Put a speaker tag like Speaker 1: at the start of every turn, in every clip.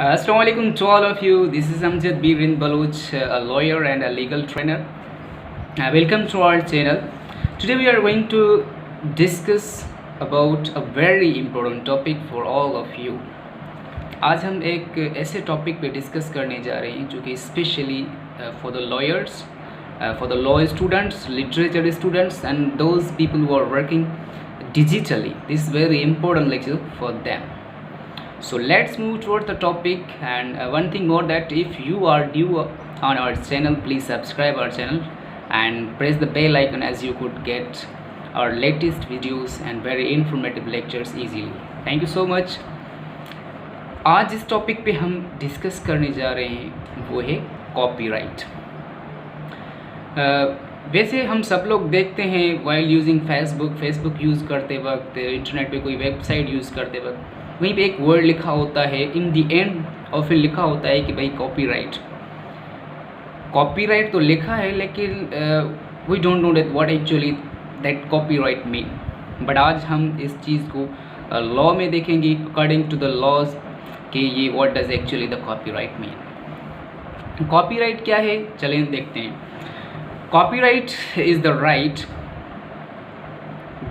Speaker 1: Assalamualaikum to all of you. This is Amjad Birin Baloch, a lawyer and a legal trainer. Welcome to our channel. Today we are going to discuss about a very important topic for all of you. आज हम एक ऐसे topic पे discuss करने जा रहे हैं जो कि specially for the lawyers, for the law students, literature students, and those people who are working digitally. This is very important lecture for them. So let's move toward the topic, and one thing more, that if you are new on our channel, please subscribe our channel and press the bell icon as you could get our latest videos and very informative lectures easily. Thank you so much. आज इस topic पे हम discuss करने जा रहे हैं वो है कॉपीराइट। वैसे हम सब लोग देखते हैं वाइल यूजिंग फेसबुक यूज़ करते वक्त, इंटरनेट पे कोई वेबसाइट यूज़ करते वक्त, वहीं पे एक वर्ड लिखा होता है इन द एंड, और फिर लिखा होता है कि भाई कॉपीराइट तो लिखा है, लेकिन we don't know that what actually that copyright mean. But आज हम इस चीज़ को लॉ में देखेंगे अकॉर्डिंग टू द लॉज कि ये what does actually the copyright mean. Copyright क्या है, चलें देखते हैं। Copyright is the right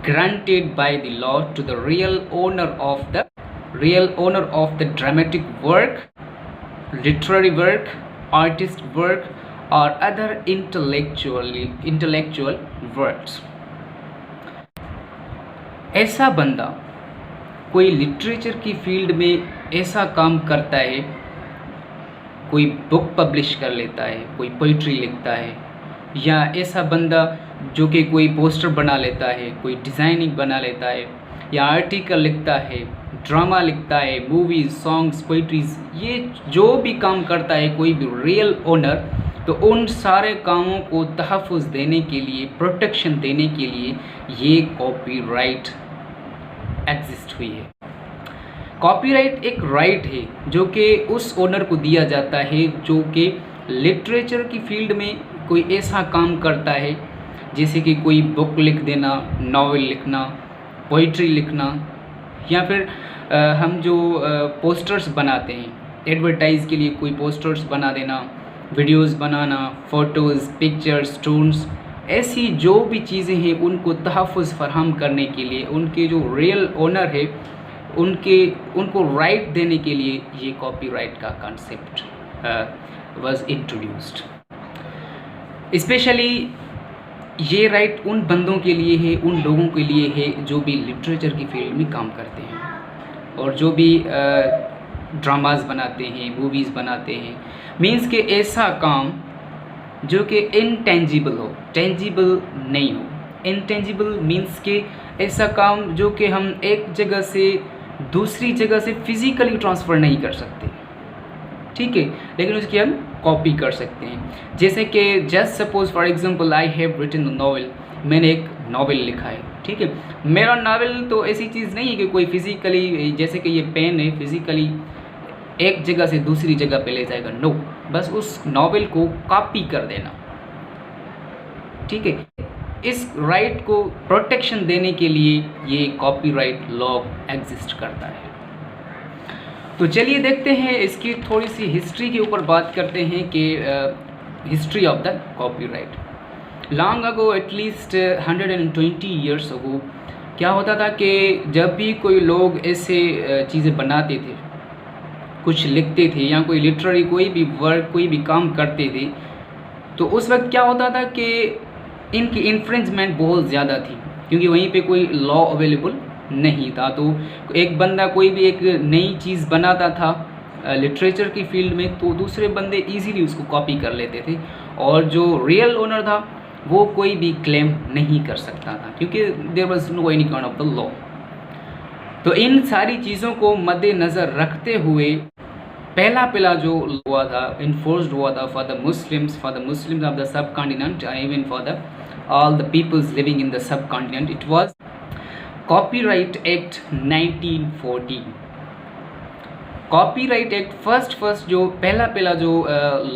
Speaker 1: granted by the law to the real owner of the dramatic work, literary work, artist work, or other intellectual works. ऐसा बंदा कोई literature की field में ऐसा काम करता है, कोई बुक पब्लिश कर लेता है, कोई पोइट्री लिखता है, या ऐसा बंदा जो कि कोई पोस्टर बना लेता है, कोई डिज़ाइनिंग बना लेता है, या आर्टिकल लिखता है, ड्रामा लिखता है, मूवीज़, सॉन्ग्स, पोइट्रीज़, ये जो भी काम करता है कोई भी रियल ओनर, तो उन सारे कामों को तहफ़्फ़ुज़ देने के लिए, प्रोटेक्शन देने के लिए ये कॉपीराइट एग्जिस्ट हुई है। कॉपीराइट एक राइट है जो कि उस ओनर को दिया जाता है जो कि लिटरेचर की फील्ड में कोई ऐसा काम करता है, जैसे कि कोई बुक लिख देना, नावल लिखना, पोइट्री लिखना, या फिर हम जो पोस्टर्स बनाते हैं एडवर्टाइज़ के लिए, कोई पोस्टर्स बना देना, वीडियोस बनाना, फ़ोटोज़, पिक्चर्स, टून्स, ऐसी जो भी चीज़ें हैं उनको तहफ़्फ़ुज़ फराहम करने के लिए उनके जो रियल ओनर है उनको राइट देने के लिए ये कॉपीराइट का कॉन्सेप्ट वाज इंट्रोड्यूस्ड। स्पेशली ये राइट उन बंदों के लिए है, उन लोगों के लिए है जो भी लिटरेचर की फील्ड में काम करते हैं और जो भी ड्रामास बनाते हैं, मूवीज़ बनाते हैं। मीन्स कि ऐसा काम जो कि इनटेंजिबल हो, टेंजिबल नहीं हो। इनटेंजिबल मीन्स कि ऐसा काम जो कि हम एक जगह से दूसरी जगह से फिज़िकली ट्रांसफ़र नहीं कर सकते, ठीक है, लेकिन उसकी हम कॉपी कर सकते हैं। जैसे कि just suppose for example I have written a novel, मैंने एक नॉवल लिखा है, ठीक है। मेरा नॉवल तो ऐसी चीज़ नहीं है कि कोई फिज़िकली, जैसे कि ये पेन है, फिज़िकली एक जगह से दूसरी जगह पे ले जाएगा, नो, बस उस नॉवल को कॉपी कर देना, ठीक है। इस राइट को प्रोटेक्शन देने के लिए ये कॉपीराइट लॉ एग्जिस्ट करता है। तो चलिए देखते हैं, इसकी थोड़ी सी हिस्ट्री के ऊपर बात करते हैं कि history of the copyright. Long ago, at least 120 years ago, क्या होता था कि जब भी कोई लोग ऐसे चीज़ें बनाते थे, कुछ लिखते थे, या कोई लिटरेरी कोई भी वर्क, कोई भी काम करते थे, तो उस वक्त क्या होता था कि इनकी इन्फ्रिंजमेंट बहुत ज़्यादा थी, क्योंकि वहीं पे कोई लॉ अवेलेबल नहीं था। तो एक बंदा कोई भी एक नई चीज़ बनाता था लिटरेचर की फील्ड में, तो दूसरे बंदे इजीली उसको कॉपी कर लेते थे, और जो रियल ओनर था वो कोई भी क्लेम नहीं कर सकता था, क्योंकि there was no any kind of the law. तो इन सारी चीज़ों को मद्देनज़र रखते हुए पहला जो हुआ था, इन्फोर्स्ड हुआ था for the Muslims of the subcontinent, even for the all the peoples living in the subcontinent, it was copyright act 1914। Copyright act first जो पहला जो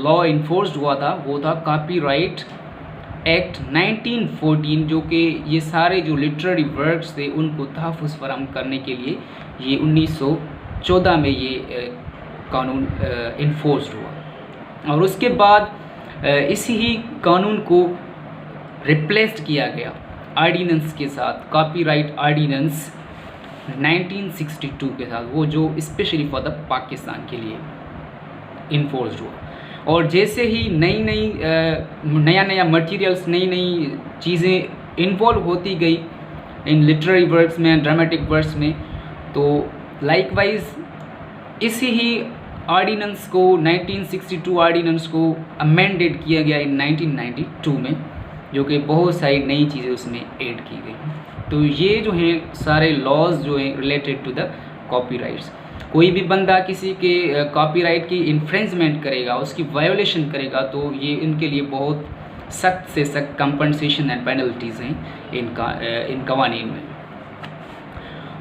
Speaker 1: लॉ इन्फोर्स्ड हुआ था वो था कॉपीराइट एक्ट 1914, जो कि ये सारे जो लिटरेरी वर्क्स थे उनको तहफ़्फ़ुज़ फराहम करने के लिए ये 1914 में ये कानून इन्फोर्स्ड हुआ। और उसके बाद इसी ही कानून को रिप्लेस्ड किया गया आर्डिनेंस के साथ, कॉपीराइट आर्डिनेंस 1962 के साथ, वो जो स्पेशली फॉर द पाकिस्तान के लिए इन्फोर्स्ड हुआ। और जैसे ही नया नया मटेरियल्स, नई नई चीज़ें इन्वॉल्व होती गई इन लिटरेरी वर्क्स में, ड्रामेटिक वर्क्स में, तो लाइकवाइज इसी ही आर्डिनेंस को 1962 आर्डिनेंस को अमेंडेड किया गया इन 1992 में, जो कि बहुत सारी नई चीज़ें उसमें ऐड की गई। तो ये जो हैं सारे लॉज जो हैं रिलेटेड टू द कॉपीराइट्स। कोई भी बंदा किसी के कॉपीराइट की इन्फ्रिंजमेंट करेगा, उसकी वायोलेशन करेगा, तो ये इनके लिए बहुत सख्त से सख्त कंपनसेशन एंड पेनल्टीज़ हैं इन कवानीन में।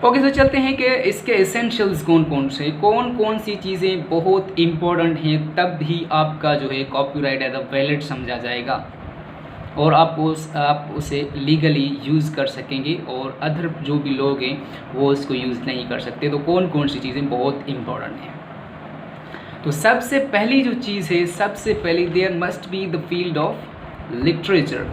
Speaker 1: ओके, तो चलते हैं कि इसके एसेंशियल्स कौन कौन सी चीज़ें बहुत इम्पोर्टेंट हैं, तब ही आपका जो है कॉपीराइट एज अ वैलिड समझा जाएगा और आप उसे लीगली यूज़ कर सकेंगे, और अदर जो भी लोग हैं वो उसको यूज़ नहीं कर सकते। तो कौन सी चीज़ें बहुत इम्पोर्टेंट हैं। तो सबसे पहली जो चीज़ है, सबसे पहली, there must be the field of literature.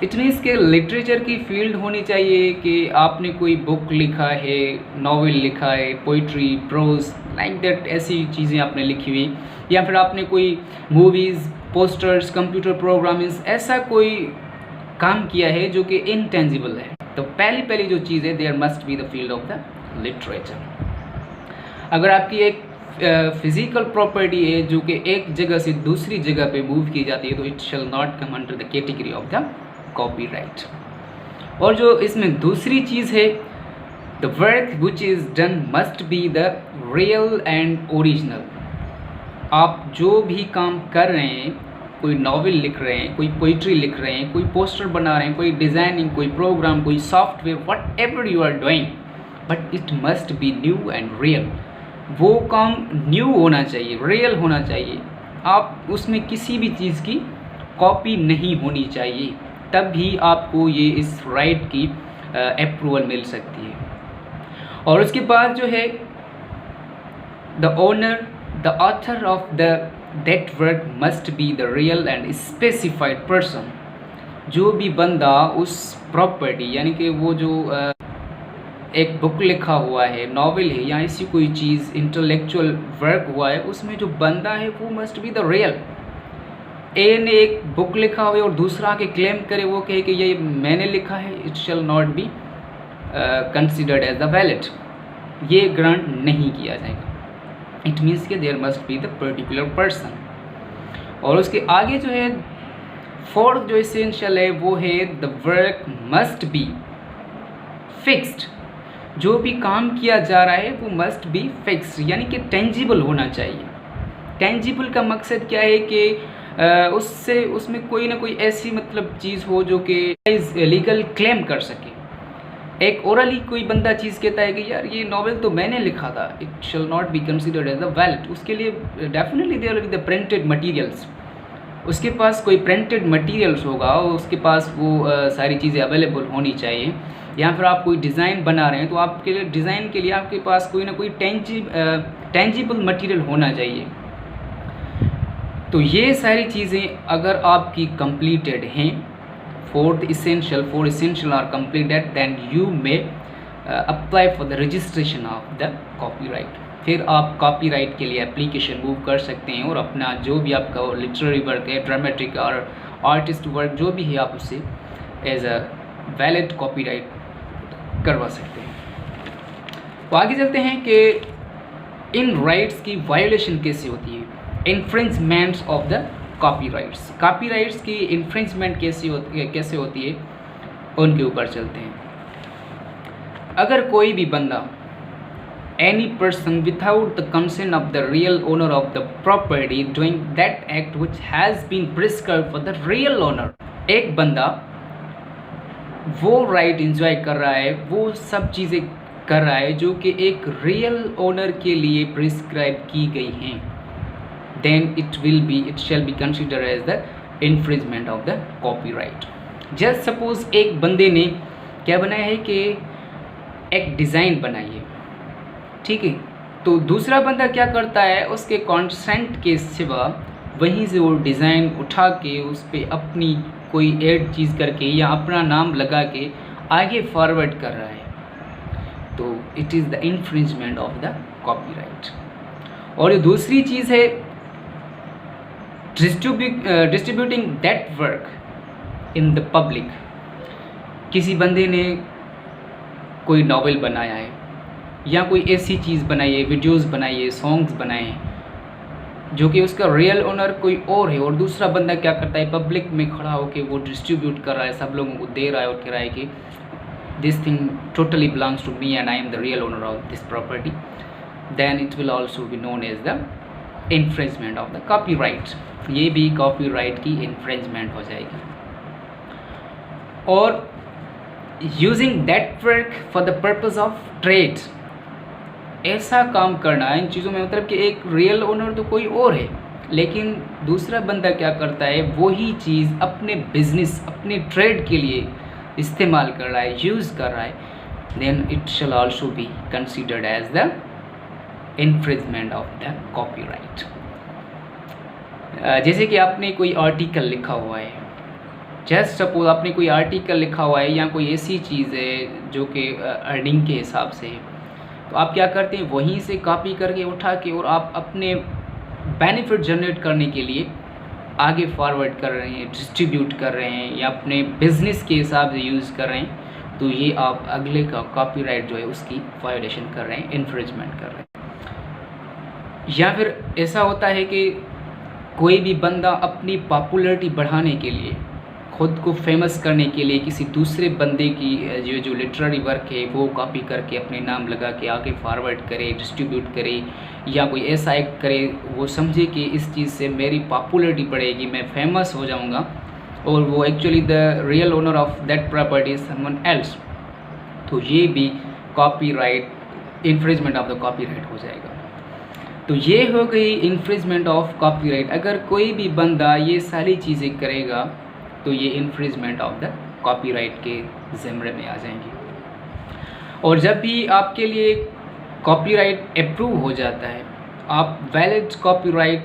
Speaker 1: It means के लिटरेचर की फील्ड होनी चाहिए कि आपने कोई बुक लिखा है, नॉवेल लिखा है, पोइट्री, प्रोज, लाइक दैट, ऐसी चीज़ें आपने लिखी हुई, या फिर आपने कोई मूवीज़, पोस्टर्स, कंप्यूटर प्रोग्रामिंग्स, ऐसा कोई काम किया है जो कि इनटेंजिबल है। तो पहली जो चीज़ है, there must be the field of the literature. अगर आपकी एक फिजिकल प्रॉपर्टी है जो कि एक जगह से दूसरी जगह पे मूव की जाती है, तो it shall not come under the category of the copyright. और जो इसमें दूसरी चीज़ है, the work which is done must be the real and original. आप जो भी काम कर रहे हैं, कोई नॉवेल लिख रहे हैं, कोई पोइट्री लिख रहे हैं, कोई पोस्टर बना रहे हैं, कोई डिज़ाइनिंग, कोई प्रोग्राम, कोई software, whatever you are doing, but it must be new and real. वो काम न्यू होना चाहिए, रियल होना चाहिए। आप उसमें किसी भी चीज़ की कॉपी नहीं होनी चाहिए, तब भी आपको ये इस राइट की अप्रूवल मिल सकती है। और उसके बाद जो है, the owner, the author of that work must be the real and specified person। जो भी बंदा उस प्रॉपर्टी, यानी कि वो जो एक बुक लिखा हुआ है, नॉवेल है, या ऐसी कोई चीज़ इंटेलेक्चुअल वर्क हुआ है, उसमें जो बंदा है वो मस्ट बी द रियल। ए ने एक बुक लिखा हुआ है और दूसरा के क्लेम करे, वो कहे कि ये मैंने लिखा है, it shall not be considered as the valid. ये ग्रांट नहीं किया जाएगा। इट मीन्स कि there must be the particular person. और उसके आगे जो है, फोर्थ जो एसेंशियल है, वो है the work must be fixed. जो भी काम किया जा रहा है वो मस्ट बी फिक्स्ड, यानी कि टेंजिबल होना चाहिए। टेंजिबल का मकसद क्या है कि उसमें कोई ना कोई ऐसी मतलब चीज़ हो जो कि लीगल क्लेम कर सके। एक ओरली कोई बंदा चीज़ कहता है कि यार ये नॉवेल तो मैंने लिखा था, it shall not be considered as the valid. उसके लिए definitely there will be the printed materials. उसके पास कोई प्रिंटेड मटेरियल्स होगा, उसके पास वो सारी चीज़ें अवेलेबल होनी चाहिए। या फिर आप कोई डिज़ाइन बना रहे हैं, तो आपके लिए डिज़ाइन के लिए आपके पास कोई ना कोई टेंजिबल मटेरियल होना चाहिए। तो ये सारी चीज़ें अगर आपकी कंप्लीटेड हैं, four essential are completed, then you may apply for the registration of the copyright। फिर आप कॉपीराइट के लिए एप्लीकेशन मूव कर सकते हैं और अपना जो भी आपका लिटरेरी वर्क है, ड्रामेटिक और आर्टिस्ट वर्क जो भी है, आप उसे एज अ वैलिड कॉपीराइट करवा सकते हैं। तो आगे चलते हैं कि इन राइट्स की वायोलेशन कैसे होती है, इन्फ्रिंजमेंट्स ऑफ द कॉपीराइट्स की इन्फ्रिंजमेंट कैसे होती है, उनके ऊपर चलते हैं। अगर कोई भी बंदा, any person without the consent of the real owner of the property doing that act which has been prescribed for the real owner, एक बंदा वो राइट एंजॉय कर रहा है, वो सब चीज़ें कर रहा है जो कि एक रियल ओनर के लिए प्रिस्क्राइब की गई हैं, then it shall be considered as the infringement of the copyright। just suppose एक बंदे ने क्या बनाया है कि एक डिज़ाइन बनाई है, ठीक है, तो दूसरा बंदा क्या करता है, उसके कॉन्सेंट के सिवा वहीं से वो डिज़ाइन उठा के उस पर अपनी कोई ऐड चीज़ करके या अपना नाम लगा के आगे फॉरवर्ड कर रहा है, तो it is the infringement of the copyright. और ये दूसरी चीज़ है distributing that work in the public. किसी बंदे ने कोई नावल बनाया है या कोई ऐसी चीज़ बनाई है, वीडियोस बनाई है, सॉन्ग्स बनाए हैं, जो कि उसका रियल ओनर कोई और है, और दूसरा बंदा क्या करता है, पब्लिक में खड़ा होकर वो डिस्ट्रीब्यूट कर रहा है, सब लोगों को दे रहा है और कह रहा है कि this thing totally belongs to me and I am the real owner of this property, then it will also be known as the infringement of the copyright. ये भी कॉपीराइट की इन्फ्रिंजमेंट हो जाएगी। और using that work for the purpose of trade, ऐसा काम करना इन चीज़ों में, मतलब कि एक रियल ओनर तो कोई और है, लेकिन दूसरा बंदा क्या करता है, वही चीज़ अपने बिजनेस, अपने ट्रेड के लिए इस्तेमाल कर रहा है, यूज़ कर रहा है, then it shall also be considered as the infringement of the copyright. जैसे कि आपने कोई आर्टिकल लिखा हुआ है, जस्ट सपोज आपने कोई आर्टिकल लिखा हुआ है या कोई ऐसी चीज़ है जो कि अर्निंग के हिसाब से है, तो आप क्या करते हैं, वहीं से कॉपी करके उठा के और आप अपने बेनिफिट जनरेट करने के लिए आगे फॉरवर्ड कर रहे हैं, डिस्ट्रीब्यूट कर रहे हैं या अपने बिजनेस के हिसाब से यूज़ कर रहे हैं, तो ये आप अगले का कॉपीराइट जो है उसकी वायोलेशन कर रहे हैं, इन्फ्रिंजमेंट कर रहे हैं। या फिर ऐसा होता है कि कोई भी बंदा अपनी पॉपुलैरिटी बढ़ाने के लिए, खुद को फेमस करने के लिए किसी दूसरे बंदे की जो लिटरेरी वर्क है वो कॉपी करके अपने नाम लगा के आगे फॉरवर्ड करे, डिस्ट्रीब्यूट करे, या कोई ऐसा एक्ट करे, वो समझे कि इस चीज़ से मेरी पॉपुलैरिटी बढ़ेगी, मैं फेमस हो जाऊंगा, और वो actually the real owner of that property is someone else, तो ये भी copyright, infringement of the copyright हो जाएगा। तो ये हो गई इन्फ्रिंजमेंट ऑफ कॉपीराइट। अगर कोई भी बंदा ये सारी चीज़ें करेगा तो ये इन्फ्रिंजमेंट ऑफ द कॉपीराइट के ज़िम्मे में आ जाएंगी। और जब भी आपके लिए कॉपीराइट अप्रूव हो जाता है, आप वैलिड कॉपीराइट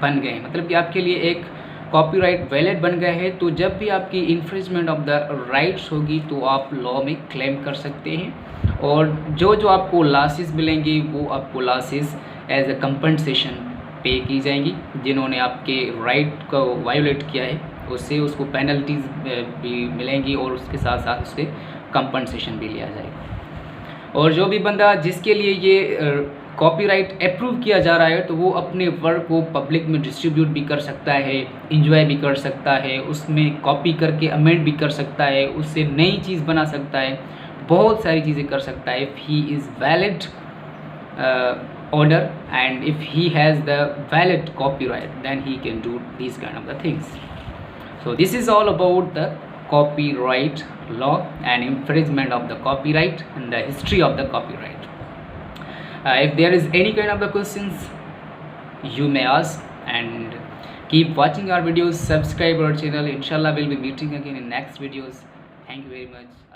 Speaker 1: बन गए, मतलब कि आपके लिए एक कॉपीराइट वैलिड बन गया है, तो जब भी आपकी इन्फ्रिंजमेंट ऑफ द राइट्स होगी तो आप लॉ में क्लेम कर सकते हैं, और जो जो आपको लॉसेस मिलेंगे वो आपको लॉसेस एज अ कंपनसेशन पे की जाएंगी। जिन्होंने आपके राइट को वायोलेट किया है उससे उसको पेनल्टीज भी मिलेंगी, और उसके साथ साथ उससे कंपनसेशन भी लिया जाएगा। और जो भी बंदा जिसके लिए ये कॉपीराइट अप्रूव किया जा रहा है, तो वो अपने वर्क को पब्लिक में डिस्ट्रीब्यूट भी कर सकता है, इंजॉय भी कर सकता है, उसमें कॉपी करके अमेंड भी कर सकता है, उससे नई चीज़ बना सकता है, बहुत सारी चीज़ें कर सकता है। If he is valid owner and if he has the valid copyright, then he can do these kind of the things. So this is all about the copyright law and infringement of the copyright and the history of the copyright. If there is any kind of the questions, you may ask, and keep watching our videos, subscribe our channel. Inshallah we'll be meeting again in next videos. Thank you very much.